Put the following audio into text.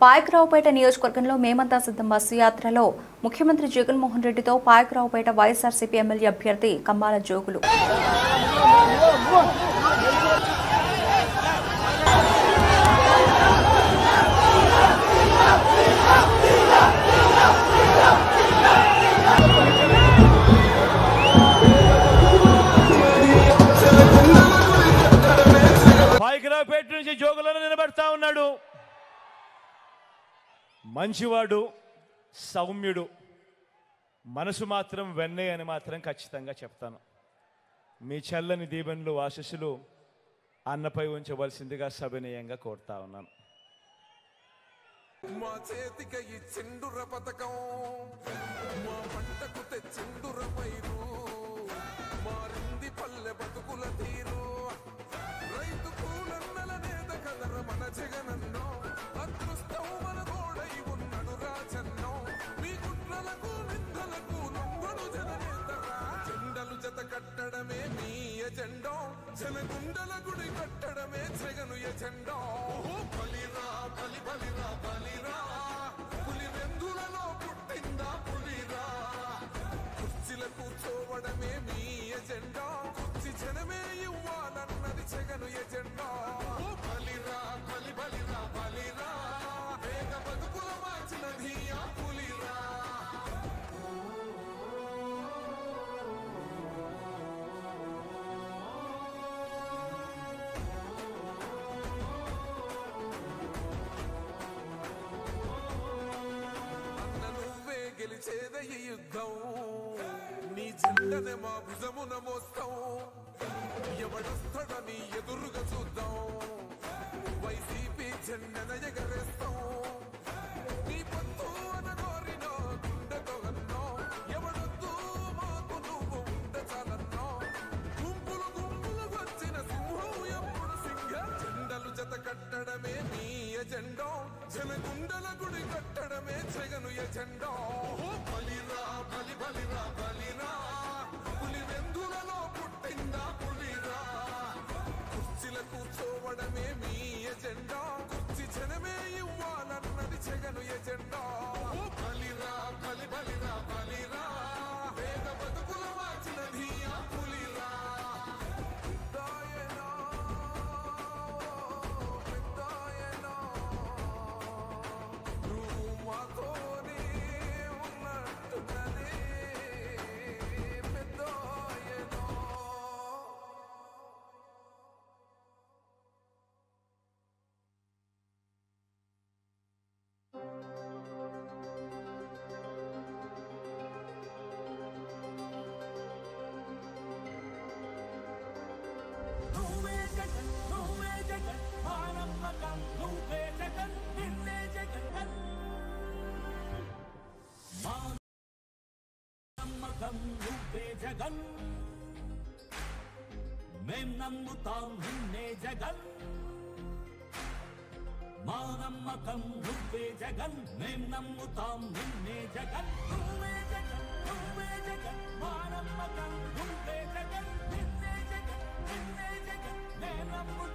పాయకరావుపేట నియోజకవర్గంలో మేమంతా సిద్ధం బస్సు యాత్రలో ముఖ్యమంత్రి జగన్మోహన్ రెడ్డితో పాయకరావుపేట వైఎస్ఆర్సీపీ ఎమ్మెల్యే అభ్యర్థి కమ్మాల జోగులు పాయకరావుపేట నుంచి జోగులను నిలబెడతా ఉన్నాడు. మంచివాడు, సౌమ్యుడు, మనసు మాత్రం వెన్నే అని మాత్రం ఖచ్చితంగా చెప్తాను. మీ చల్లని దీవెనలు ఆశీస్సులు అన్నపై ఉంచవలసిందిగా సవినయంగా కోరుతా ఉన్నాను. మా చేతికి ఇచ్చిండుర పథకం, మా పంటకు తెచ్చిండుర పైరు, మారింది పల్లె బతుకుల తీరు, రైతు కూలన్నల నేత కదర మన జగనన్నో, అదృష్టం మన గోడై ఉన్నడు రాజన్నో, మీ కుట్రలకు నిందలకు నొంగడు జననేతరా, జెండలు జత కట్టడమే మీ ఎజెండో, జనగుండల గుడి కట్టడమే జగను ఎజెండో. బలిరా బలి బలిరా బలిరా, పులి వెందులలో పుట్టిందా పులిరా, కుర్చీల కూర్చోవడమే మీ ఎజెండా, కుర్చీ జనమే ఇవ్వాలన్నది జగను ఎజెండా. బలిరా బలి బలిరా బలిరా, వేగ బతుకుల మార్చినది ఆ పులిరా. గెలిచేద ఈ యుద్ధం, నీ జెండనే మా భుజమున మోస్తాం, ఎవడొస్తాడని ఎదురుగా చూద్దాం, వైసీపీ జెండన ఎగరేస్తాం, నీ పొత్తు అనగోరినో గుండెతో అన్నో, ఎవడొద్దు మాకు నువ్వు ఉండ చాలన్నో, గుంపులు గుంపులు వచ్చిన సింహం ఎప్పుడు సింగ, జెండలు జత కట్టడమే మీ ఎజెండో, జనగుండల గుడి కట్టడమే జగను ఎజెండో. బలిరా బలి బలిరా బలిరా, పులి వెందులలో పుట్టిందా పులిరా, కుర్చీల కూర్చోవడమే మీ ఎజెండా, కుర్చీ జనమే ఇవ్వాలన్నది జగను ఎజెండా. బలిరా బలి బలిరా బలిరా, వేగ బతుకుల మార్చినది ఆ పులిరా. జగన్ మేం నమ్ముతాం నిన్నే జగన్, మా నమ్మకం నువ్వే జగన్, మేం నమ్ముతాం నిన్నే జగన్, నువ్వే జగన్ నువ్వే జగన్, మా నమ్మకం నువ్వే జగన్, నిన్నే జగన్ నిన్నే జగన్, మేం నమ్ముతాం.